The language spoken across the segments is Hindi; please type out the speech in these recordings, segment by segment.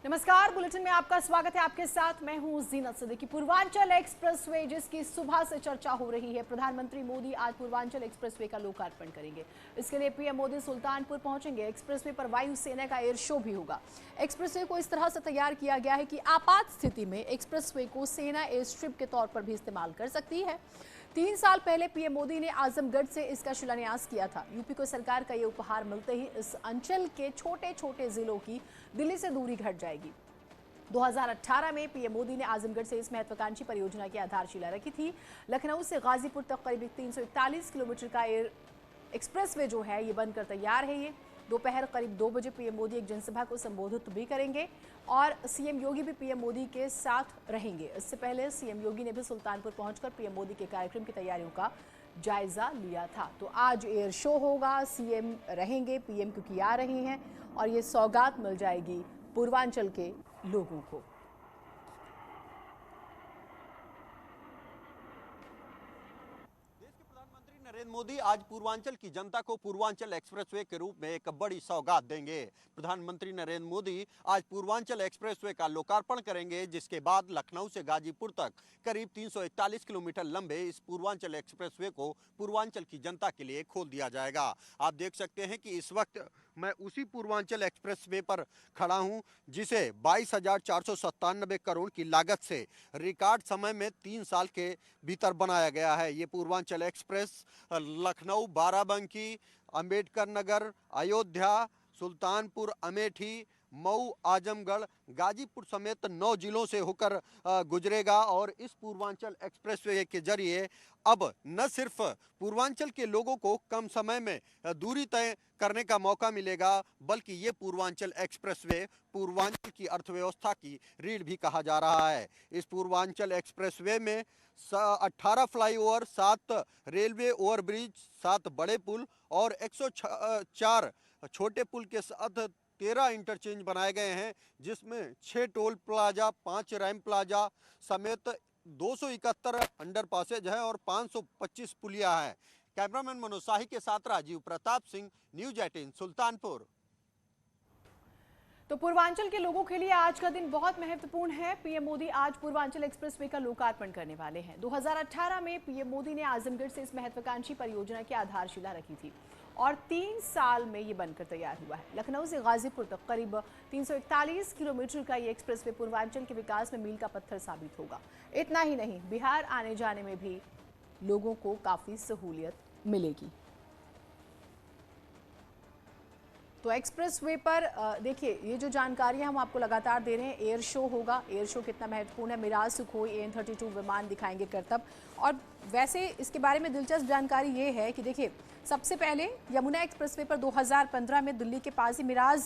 नमस्कार, बुलेटिन में आपका स्वागत है। आपके साथ मैं हूं जीनत सिद्दीकी। पूर्वांचल एक्सप्रेसवे जिसकी सुबह से चर्चा हो रही है, प्रधानमंत्री मोदी आज पूर्वांचल एक्सप्रेसवे का लोकार्पण करेंगे। इसके लिए पीएम मोदी सुल्तानपुर पहुंचेंगे। एक्सप्रेसवे पर वायुसेना का एयर शो भी होगा। एक्सप्रेसवे को इस तरह से तैयार किया गया है कि आपात स्थिति में एक्सप्रेसवे को सेना एयर स्ट्रिप के तौर पर भी इस्तेमाल कर सकती है। 3 साल पहले पीएम मोदी ने आजमगढ़ से इसका शिलान्यास किया था। यूपी को सरकार का ये उपहार मिलते ही इस अंचल के छोटे छोटे जिलों की दिल्ली से दूरी घट जाएगी। 2018 में पीएम मोदी ने आजमगढ़ से इस महत्वाकांक्षी परियोजना की आधारशिला रखी थी। लखनऊ से गाजीपुर तक करीब 341 किलोमीटर का एयर एक्सप्रेसवे जो है ये बनकर तैयार है। ये दोपहर करीब 2 बजे पीएम मोदी एक जनसभा को संबोधित भी करेंगे और सीएम योगी भी पीएम मोदी के साथ रहेंगे। इससे पहले सीएम योगी ने भी सुल्तानपुर पहुंचकर पीएम मोदी के कार्यक्रम की तैयारियों का जायजा लिया था। तो आज एयर शो होगा, सीएम रहेंगे, पीएम क्योंकि आ रही हैं और ये सौगात मिल जाएगी पूर्वांचल के लोगों को। नरेंद्र मोदी आज पूर्वांचल की जनता को पूर्वांचल एक्सप्रेसवे के रूप में एक बड़ी सौगात देंगे। प्रधानमंत्री नरेंद्र मोदी आज पूर्वांचल एक्सप्रेसवे का लोकार्पण करेंगे, जिसके बाद लखनऊ से गाजीपुर तक करीब 341 किलोमीटर लंबे इस पूर्वांचल एक्सप्रेसवे को पूर्वांचल की जनता के लिए खोल दिया जाएगा। आप देख सकते हैं कि इस वक्त मैं उसी पूर्वांचल एक्सप्रेसवे पर खड़ा हूं, जिसे 22,497 करोड़ की लागत से रिकॉर्ड समय में 3 साल के भीतर बनाया गया है। ये पूर्वांचल एक्सप्रेस लखनऊ, बाराबंकी, अंबेडकर नगर, अयोध्या, सुल्तानपुर, अमेठी, मऊ, आजमगढ़, गाजीपुर समेत 9 जिलों से होकर गुजरेगा और इस पूर्वांचल एक्सप्रेसवे के जरिए अब न सिर्फ पूर्वांचल के लोगों को कम समय में दूरी तय करने का मौका मिलेगा, बल्कि ये पूर्वांचल एक्सप्रेसवे पूर्वांचल की अर्थव्यवस्था की रीढ़ भी कहा जा रहा है। इस पूर्वांचल एक्सप्रेसवे में 18 फ्लाईओवर, 7 रेलवे ओवरब्रिज, 7 बड़े पुल और 104 छोटे पुल के साथ 13 इंटरचेंज बनाए गए हैं, जिसमें 6 टोल प्लाजा, 5 रैम प्लाजा समेत 271 अंडर पासेज है और 525 पुलिया है। कैमरामैन मनोज शाही के साथ राजीव प्रताप सिंह, न्यूज 18 सुल्तानपुर। तो पूर्वांचल के लोगों के लिए आज का दिन बहुत महत्वपूर्ण है। पीएम मोदी आज पूर्वांचल एक्सप्रेसवे का लोकार्पण करने वाले हैं। 2018 में पीएम मोदी ने आजमगढ़ से इस महत्वाकांक्षी परियोजना की आधारशिला रखी थी और 3 साल में ये बनकर तैयार हुआ है। लखनऊ से गाजीपुर तक करीब 341 किलोमीटर का ये एक्सप्रेसवे पूर्वांचल के विकास में मील का पत्थर साबित होगा। इतना ही नहीं, बिहार आने जाने में भी लोगों को काफी सहूलियत मिलेगी। तो एक्सप्रेसवे पर देखिए, ये जो जानकारियां हम आपको लगातार दे रहे हैं, एयर शो होगा। एयर शो कितना महत्वपूर्ण है, मिराज, सुखोई, AN-32 विमान दिखाएंगे करतब। और वैसे इसके बारे में दिलचस्प जानकारी ये है कि देखिए, सबसे पहले यमुना एक्सप्रेसवे पर 2015 में दिल्ली के पास ही मिराज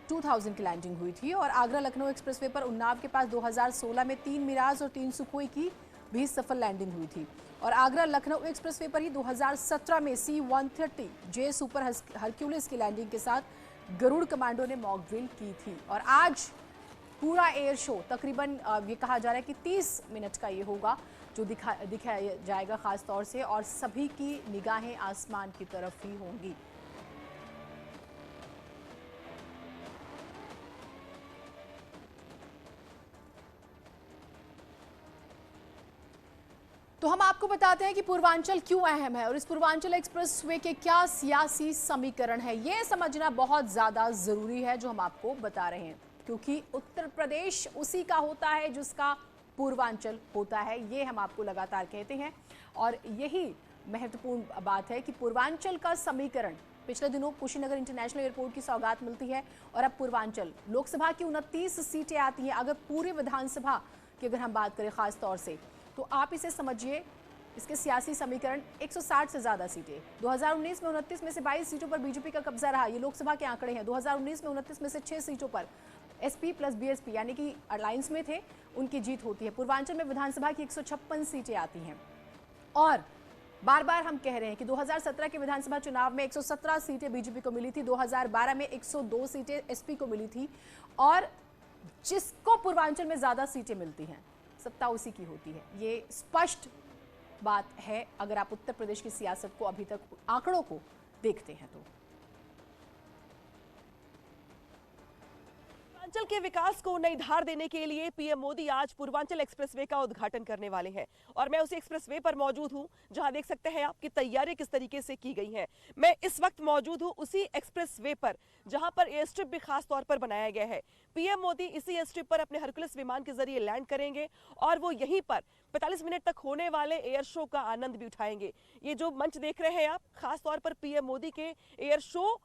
2000 की लैंडिंग हुई थी और आगरा लखनऊ एक्सप्रेसवे पर उन्नाव के पास 2016 में 3 मिराज और 3 सुखोई की भी सफल लैंडिंग हुई थी। और आगरा लखनऊ एक्सप्रेसवे पर ही 2017 में C-130 जे सुपर हरक्यूलिस की लैंडिंग के साथ गरुड़ कमांडो ने मॉक ड्रिल की थी। और आज पूरा एयर शो तकरीबन ये कहा जा रहा है कि 30 मिनट का ये होगा, जो दिखाया जाएगा खास तौर से, और सभी की निगाहें आसमान की तरफ ही होंगी। तो हम आपको बताते हैं कि पूर्वांचल क्यों अहम है और इस पूर्वांचल एक्सप्रेसवे के क्या सियासी समीकरण है, ये समझना बहुत ज्यादा जरूरी है जो हम आपको बता रहे हैं, क्योंकि उत्तर प्रदेश उसी का होता है जिसका पूर्वांचल होता है। ये हम आपको लगातार कहते हैं और यही महत्वपूर्ण बात है कि पूर्वांचल का समीकरण, पिछले दिनों कुशीनगर इंटरनेशनल एयरपोर्ट की सौगात मिलती है और अब पूर्वांचल, लोकसभा की 29 सीटें आती हैं। अगर पूरे विधानसभा की अगर हम बात करें खास तौर से, तो आप इसे समझिए, इसके सियासी समीकरण 160 से ज्यादा सीटें। 2019 में 29 में से 22 सीटों पर बीजेपी का कब्जा रहा, ये लोकसभा के आंकड़े हैं। 2019 में 29 में से 6 सीटों पर एसपी प्लस बीएसपी यानी कि अलायंस में थे, उनकी जीत होती है। पूर्वांचल में विधानसभा की 156 सीटें आती हैं और बार बार हम कह रहे हैं कि 2017 के विधानसभा चुनाव में 117 सीटें बीजेपी को मिली थी, 2012 में 102 सीटें एसपी को मिली थी और जिसको पूर्वांचल में ज्यादा सीटें मिलती हैं सत्ता उसी की होती है। ये स्पष्ट बात है अगर आप उत्तर प्रदेश की सियासत को अभी तक आंकड़ों को देखते हैं तो। पूर्वांचल के विकास को नई धार देने के लिए पीएम मोदी आज पूर्वांचल एक्सप्रेसवे का उद्घाटन करने वाले हैं और मैं उसी एक्सप्रेसवे पर मौजूद हूं जहां देख सकते हैं आपकी तैयारी किस तरीके से की गई है। मैं इस वक्त मौजूद हूं उसी एक्सप्रेसवे पर जहां पर एयर स्ट्रिप भी खास तौर पर बनाया गया है। पीएम मोदी इसी एयर स्ट्रिप पर अपने हरकुलस विमान के जरिए लैंड करेंगे और वो यहीं पर 45 मिनट तक होने वाले एयर शो का आनंद भी उठाएंगे। ये जो मंच देख रहे हैं आप, खास तौर पर पीएम मोदी के एयर शो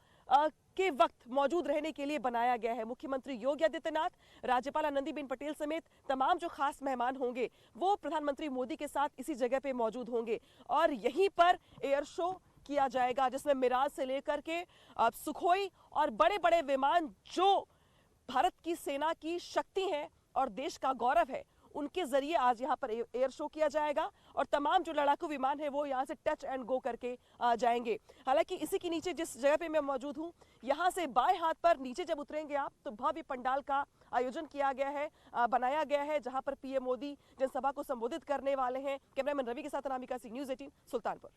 के वक्त मौजूद रहने के लिए बनाया गया है। मुख्यमंत्री योगी आदित्यनाथ, राज्यपाल आनंदीबेन पटेल समेत तमाम जो खास मेहमान होंगे वो प्रधानमंत्री मोदी के साथ इसी जगह पे मौजूद होंगे और यहीं पर एयर शो किया जाएगा जिसमें मिराज से लेकर के सुखोई और बड़े बड़े विमान जो भारत की सेना की शक्ति है और देश का गौरव है उनके जरिए आज यहाँ पर एयर शो किया जाएगा और तमाम जो लड़ाकू विमान है वो यहाँ से टच एंड गो करके जाएंगे। हालांकि इसी के नीचे जिस जगह पे मैं मौजूद हूँ यहाँ से बाएं हाथ पर नीचे जब उतरेंगे आप तो भव्य पंडाल का आयोजन किया गया है, बनाया गया है जहाँ पर पीएम मोदी जनसभा को संबोधित करने वाले हैं। कैमरामैन रवि के साथ अनामिका सिंह, न्यूज़ 18 सुल्तानपुर।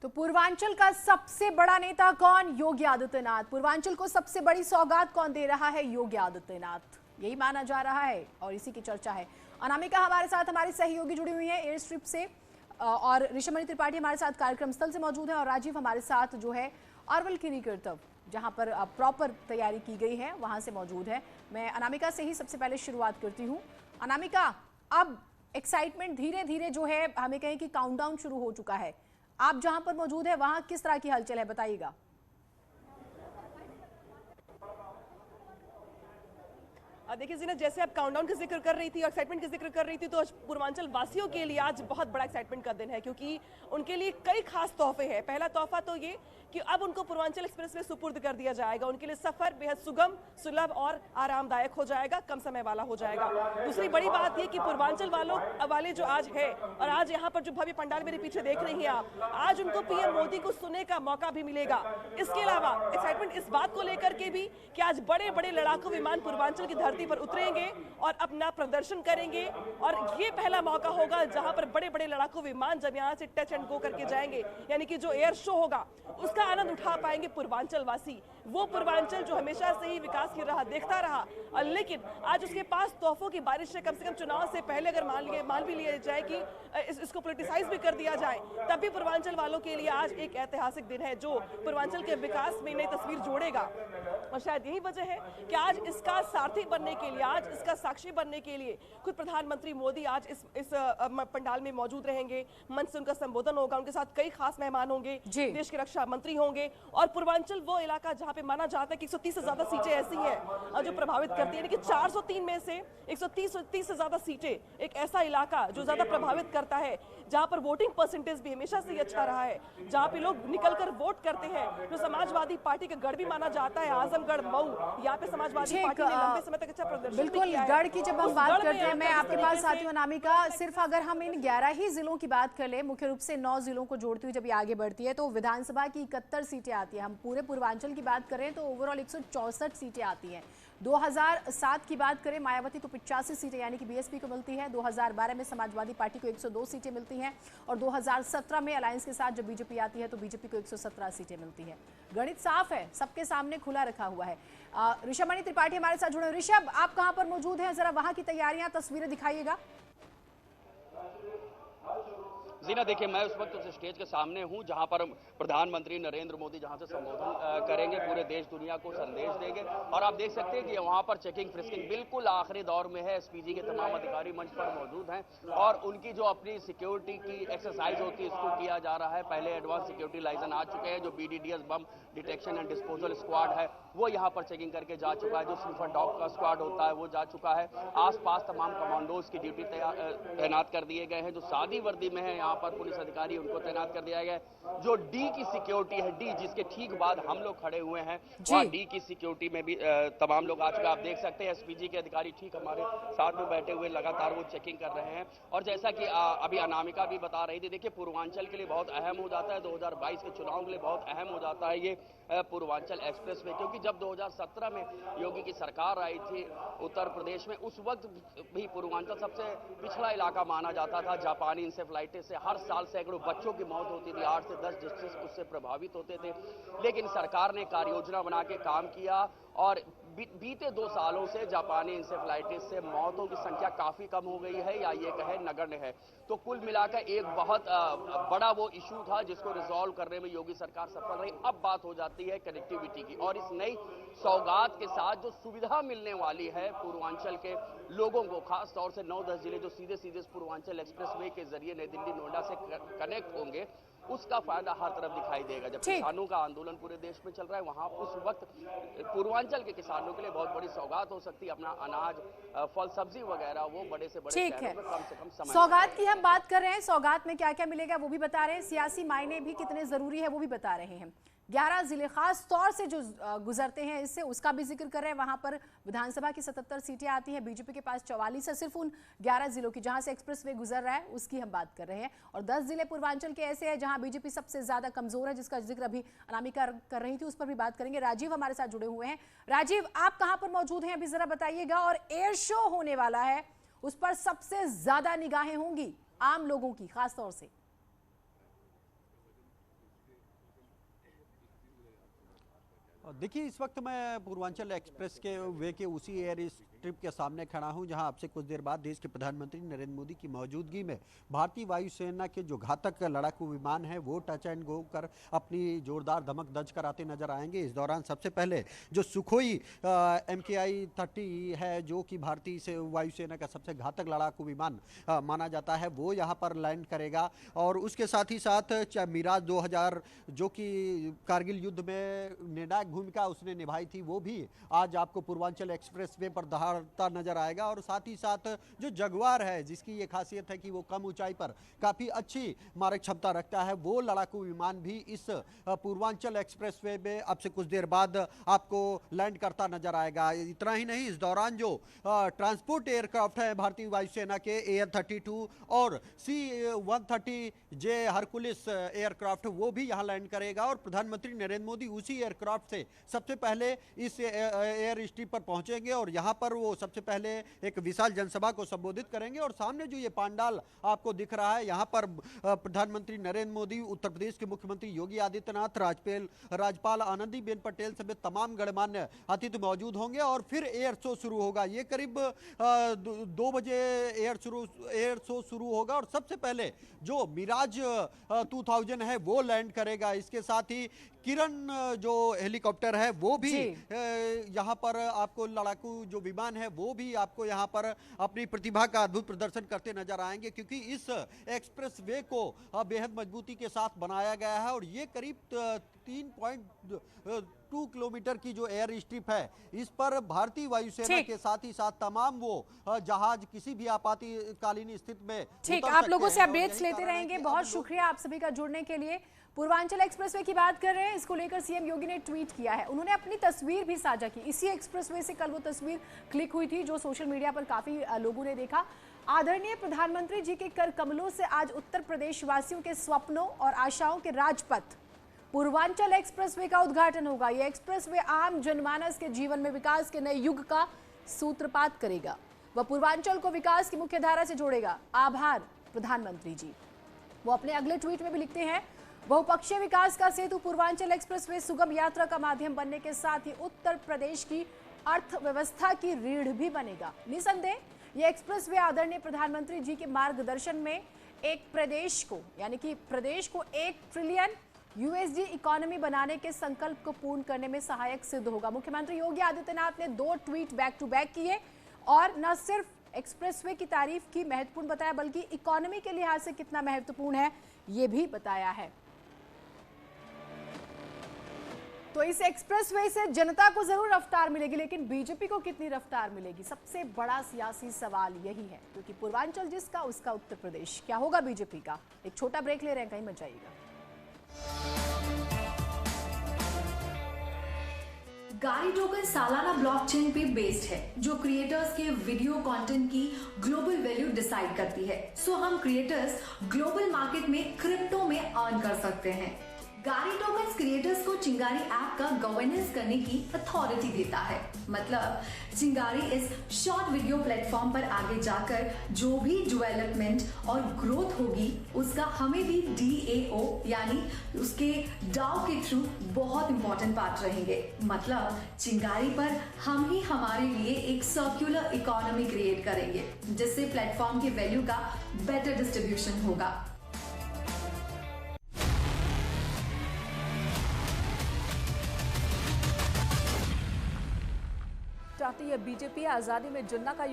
तो पूर्वांचल का सबसे बड़ा नेता कौन? योगी आदित्यनाथ। पूर्वांचल को सबसे बड़ी सौगात कौन दे रहा है? योगी आदित्यनाथ, यही माना जा रहा है और इसी की चर्चा है। अनामिका हमारे साथ हमारी सहयोगी जुड़ी हुई है एयर स्ट्रिप से और ऋषमणि त्रिपाठी हमारे साथ कार्यक्रम स्थल से मौजूद है और राजीव हमारे साथ जो है अरवल खीरी कीर्तव जहां पर प्रॉपर तैयारी की गई है वहां से मौजूद है। मैं अनामिका से ही सबसे पहले शुरुआत करती हूँ। अनामिका, अब एक्साइटमेंट धीरे धीरे जो है हमें कहें कि काउंटडाउन शुरू हो चुका है, आप जहां पर मौजूद है वहां किस तरह की हलचल है, बताइएगा। देखिए जीनत, जैसे आप काउंटडाउन का जिक्र कर रही थी और एक्साइटमेंट का जिक्र कर रही थी, तो पूर्वांचल वासियों के लिए आज बहुत बड़ा एक्साइटमेंट का दिन है क्योंकि उनके लिए कई खास तोहफे हैं। पहला तोहफा तो ये कि अब उनको पूर्वांचल एक्सप्रेस में सुपुर्द कर दिया जाएगा। उनके लिए सफर बेहद सुगम, सुलभ और आरामदायक हो जाएगा, कम समय वाला हो जाएगा। दूसरी बड़ी बात ये कि पूर्वांचल वाले जो आज है और आज यहाँ पर जो भव्य पंडाल मेरे पीछे देख रही हैं आप, आज उनको पीएम मोदी को सुनने का मौका भी मिलेगा। इसके अलावा एक्साइटमेंट इस बात को लेकर के भी कि आज बड़े बड़े लड़ाकू विमान पूर्वांचल की धरती पर उतरेंगे और अपना प्रदर्शन करेंगे और ये पहला मौका होगा जहां पर बड़े बड़े लड़ाकू विमान जब यहां से टच एंड गो करके जाएंगे, यानी कि जो एयर शो होगा उसका आनंद उठा पाएंगे पूर्वांचल वासी। वो पूर्वांचल जो हमेशा से ही विकास की राह देखता रहा, लेकिन आज उसके पास तोहफों की बारिश है। कम से कम चुनाव से पहले अगर मान भी लिया जाए कि इसको पॉलिटिसाइज भी कर दिया जाए, तब भी पूर्वांचल वालों के लिए आज एक ऐतिहासिक दिन है जो पूर्वांचल के विकास में नई तस्वीर जोड़ेगा। और शायद यही वजह है कि आज इसका सारथी बनने के लिए, आज इसका साक्षी बनने के लिए खुद प्रधानमंत्री मोदी आज इस पंडाल में मौजूद रहेंगे। मंच से उनका संबोधन होगा, उनके साथ कई खास मेहमान होंगे, देश के रक्षा मंत्री होंगे और पूर्वांचल वो इलाका जहां पे माना जाता है कि 130 से ज्यादा सीटें ऐसी हैं जो प्रभावित करती है, लेकिन 403 में से 130 से ज्यादा सीटें, एक ऐसा इलाका जो ज्यादा प्रभावित करता है, जहां पर वोटिंग परसेंटेज भी हमेशा से अच्छा रहा है, जहां पे लोग निकलकर वोट करते हैं, जो समाजवादी पार्टी का गढ़ भी माना जाता है, आजमगढ़, मऊ, यहाँ पे समाजवादी पार्टी ने लंबे समय तक अच्छा प्रदर्शन बिल्कुल किया है। गढ़ की जब हम बात करते हैं, मैं आपके पास आती हूँ अनामिका, सिर्फ अगर हम इन 11 ही जिलों की बात कर ले, मुख्य रूप से 9 जिलों को जोड़ती हुई जब ये आगे बढ़ती है तो विधानसभा की 71 सीटें आती है। हम पूरे पूर्वांचल की बात करें तो ओवरऑल 164 सीटें आती हैं। 2007 की बात करें, मायावती को 85 सीटें यानी कि बीएसपी को मिलती है। 2012 में समाजवादी पार्टी को 102 सीटें मिलती हैं और 2017 में अलायंस के साथ जब बीजेपी आती है तो बीजेपी को 117 सीटें मिलती हैं। गणित साफ है, सबके सामने खुला रखा हुआ है। ऋषमणि त्रिपाठी हमारे साथ जुड़े। ऋषभ, आप कहां पर मौजूद हैं, जरा वहां की तैयारियां, तस्वीरें दिखाइएगा। जीना, देखिए मैं उस वक्त उस स्टेज के सामने हूं जहां पर प्रधानमंत्री नरेंद्र मोदी जहां से संबोधन करेंगे, पूरे देश दुनिया को संदेश देंगे और आप देख सकते हैं कि वहां पर चेकिंग फ्रिस्किंग बिल्कुल आखिरी दौर में है। एसपीजी के तमाम अधिकारी मंच पर मौजूद हैं और उनकी जो अपनी सिक्योरिटी की एक्सरसाइज होती है इसको किया जा रहा है। पहले एडवांस सिक्योरिटी लाइसेंस आ चुके हैं, जो BDDS bomb detection and disposal squad है वो यहाँ पर चेकिंग करके जा चुका है, जो स्निफर डॉग का स्क्वाड होता है वो जा चुका है। आसपास तमाम कमांडोज की ड्यूटी तैनात कर दिए गए हैं, जो सादी वर्दी में है यहाँ पर पुलिस अधिकारी उनको तैनात कर दिया गया है। जो डी की सिक्योरिटी है, डी जिसके ठीक बाद हम लोग खड़े हुए हैं, वहाँ डी की सिक्योरिटी में भी तमाम लोग आ चुके हैं। आप देख सकते हैं एसपीजी के अधिकारी ठीक हमारे साथ में बैठे हुए लगातार वो चेकिंग कर रहे हैं। और जैसा कि अभी अनामिका भी बता रही थी, देखिए पूर्वांचल के लिए बहुत अहम हो जाता है, 2022 के चुनाव के लिए बहुत अहम हो जाता है ये पूर्वांचल एक्सप्रेस वे, क्योंकि जब 2017 में योगी की सरकार आई थी उत्तर प्रदेश में, उस वक्त भी पूर्वांचल सबसे पिछड़ा इलाका माना जाता था। जापानी इंसेफ्लाइटिस से हर साल सैकड़ों बच्चों की मौत होती थी, 8 से 10 डिस्ट्रिक्ट उससे प्रभावित होते थे। लेकिन सरकार ने कार्य योजना बना के काम किया और बीते 2 सालों से जापानी इंसेफ्लाइटिस से मौतों की संख्या काफी कम हो गई है, या ये कहे नगण्य है। तो कुल मिलाकर एक बहुत बड़ा वो इशू था जिसको रिजॉल्व करने में योगी सरकार सफल रही। अब बात हो जाती है कनेक्टिविटी की, और इस नई सौगात के साथ जो सुविधा मिलने वाली है पूर्वांचल के लोगों को, खास तौर से 9-10 जिले जो सीधे सीधे पूर्वांचल एक्सप्रेसवे के जरिए नई दिल्ली नोएडा से कनेक्ट होंगे, उसका फायदा हर तरफ दिखाई देगा। जब किसानों का आंदोलन पूरे देश में चल रहा है, वहां उस वक्त पूर्वांचल के किसानों के लिए बहुत बड़ी सौगात हो सकती है। अपना अनाज, फल सब्जी वगैरह वो बड़े से बड़े शहरों में कम से कम समय। सौगात की हम बात कर रहे हैं, सौगात में क्या क्या मिलेगा वो भी बता रहे हैं, सियासी मायने भी कितने जरूरी है वो भी बता रहे हैं। 11 जिले खास तौर से जो गुजरते हैं इससे, उसका भी जिक्र कर रहे हैं। वहां पर विधानसभा की 77 सीटें आती हैं, बीजेपी के पास 44 है सिर्फ उन 11 जिलों की जहां से एक्सप्रेसवे गुजर रहा है, उसकी हम बात कर रहे हैं। और 10 जिले पूर्वांचल के ऐसे हैं जहां बीजेपी सबसे ज्यादा कमजोर है, जिसका जिक्र अभी अनामिका कर रही थी, उस पर भी बात करेंगे। राजीव हमारे साथ जुड़े हुए हैं। राजीव, आप कहां पर मौजूद हैं अभी जरा बताइएगा। और एयर शो होने वाला है, उस पर सबसे ज्यादा निगाहें होंगी आम लोगों की खास तौर से। देखिए, इस वक्त मैं पूर्वांचल एक्सप्रेस के वे के उसी एयर स्ट्रिप के सामने खड़ा हूं जहां आपसे कुछ देर बाद देश के प्रधानमंत्री नरेंद्र मोदी की मौजूदगी में भारतीय वायुसेना के जो घातक लड़ाकू विमान है वो टच एंड गो कर अपनी जोरदार धमक दर्ज कराते नजर आएंगे। इस दौरान सबसे पहले जो सुखोई MKI 30 है, जो कि भारतीय से वायुसेना का सबसे घातक लड़ाकू विमान माना जाता है, वो यहाँ पर लैंड करेगा। और उसके साथ ही साथ मिराज 2000 जो कि कारगिल युद्ध में निर्णायक भूमिका उसने निभाई थी, वो भी आज आपको पूर्वांचल एक्सप्रेसवे पर दहाड़ता नजर आएगा। और साथ ही साथ जो जगुआर है, जिसकी ये खासियत है कि वो कम ऊंचाई पर काफी अच्छी मारक क्षमता रखता है, वो लड़ाकू विमान भी इस पूर्वांचल एक्सप्रेसवे में अब से कुछ देर बाद आपको लैंड करता नजर आएगा। इतना ही नहीं, इस दौरान जो ट्रांसपोर्ट एयरक्राफ्ट है भारतीय वायुसेना के AN-32 और C-130J हरकुलिस एयरक्राफ्ट, वो भी यहाँ लैंड करेगा। और प्रधानमंत्री नरेंद्र मोदी उसी एयरक्राफ्ट से सबसे पहले इस एयर स्ट्रिप पर पहुंचेंगे और यहाँ पर वो सबसे पहले एक विशाल जनसभा को संबोधित करेंगे। और सामने जो ये पांडाल आपको दिख रहा है, यहाँ पर प्रधानमंत्री नरेंद्र मोदी, उत्तर प्रदेश के मुख्यमंत्री योगी आदित्यनाथ, राज्यपाल आनंदीबेन पटेल समेत तमाम गणमान्य अतिथि मौजूद होंगे। और फिर एयर शो शुरू होगा। ये करीब 2 बजे एयर शो शुरू होगा और सबसे पहले जो मिराज 2000 है वो लैंड करेगा। इसके साथ ही किरण जो हेलीकॉप्टर है वो भी यहाँ पर आपको, लड़ाकू जो विमान है वो भी आपको यहाँ पर अपनी प्रतिभा का अद्भुत प्रदर्शन करते नजर आएंगे, क्योंकि इस एक्सप्रेसवे को बेहद मजबूती के साथ बनाया गया है। और ये करीब 3.2 किलोमीटर की जो एयर स्ट्रिप है, इस पर भारतीय वायुसेना के साथ ही साथ तमाम वो जहाज किसी भी आपातकालीन स्थिति में ठीक, आप लोगों से अपडेट्स लेते रहेंगे। बहुत शुक्रिया आप सभी का जुड़ने के लिए। पूर्वांचल एक्सप्रेसवे की बात कर रहे हैं, इसको लेकर सीएम योगी ने ट्वीट किया है। उन्होंने अपनी तस्वीर भी साझा की। इसी एक्सप्रेसवे से कल वो तस्वीर क्लिक हुई थी जो सोशल मीडिया पर काफी लोगों ने देखा। आदरणीय प्रधानमंत्री जी के कर कमलों से आज उत्तर प्रदेश वासियों के स्वप्नों और आशाओं के राजपथ पूर्वांचल एक्सप्रेसवे का उद्घाटन होगा। यह एक्सप्रेसवे आम जनमानस के जीवन में विकास के नए युग का सूत्रपात करेगा। वह पूर्वांचल को विकास की मुख्य धारा से जोड़ेगा। आभार प्रधानमंत्री जी। वो अपने अगले ट्वीट में भी लिखते हैं, बहुपक्षीय विकास का सेतु पूर्वांचल एक्सप्रेसवे सुगम यात्रा का माध्यम बनने के साथ ही उत्तर प्रदेश की अर्थव्यवस्था की रीढ़ भी बनेगा। निसंदेह यह एक्सप्रेसवे आदरणीय प्रधानमंत्री जी के मार्गदर्शन में एक प्रदेश को, यानी कि प्रदेश को 1 ट्रिलियन USD इकोनॉमी बनाने के संकल्प को पूर्ण करने में सहायक सिद्ध होगा। मुख्यमंत्री योगी आदित्यनाथ ने 2 ट्वीट बैक टू बैक किए और न सिर्फ एक्सप्रेसवे की तारीफ की, महत्वपूर्ण बताया, बल्कि इकोनॉमी के लिहाज से कितना महत्वपूर्ण है ये भी बताया है। तो इस एक्सप्रेसवे से जनता को जरूर रफ्तार मिलेगी, लेकिन बीजेपी को कितनी रफ्तार मिलेगी, सबसे बड़ा सियासी सवाल यही है। क्योंकि पूर्वांचल जिसका उसका उत्तर प्रदेश, क्या होगा बीजेपी का। एक छोटा ब्रेक ले रहे हैं, कहीं मत जाइएगा। गाड़ी टोकन सालाना ब्लॉकचेन पे बेस्ड है, जो क्रिएटर्स के वीडियो कंटेंट की ग्लोबल वैल्यू डिसाइड करती है। सो हम क्रिएटर्स ग्लोबल मार्केट में क्रिप्टो में अर्न कर सकते हैं। गाड़ी टोकन्स क्रिएटर्स को चिंगारी ऐप का गवर्नेंस करने की अथॉरिटी देता है। मतलब चिंगारी इस शॉर्ट वीडियो प्लेटफॉर्म पर आगे जाकर जो भी डेवलपमेंट और ग्रोथ होगी उसका हमें भी DAO यानी उसके डाओ के थ्रू बहुत इंपॉर्टेंट पार्ट रहेंगे। मतलब चिंगारी पर हम ही हमारे लिए एक सर्कुलर इकोनॉमी क्रिएट करेंगे जिससे प्लेटफॉर्म के वैल्यू का बेटर डिस्ट्रीब्यूशन होगा। चाहती है बीजेपी आजादी में जुड़ना का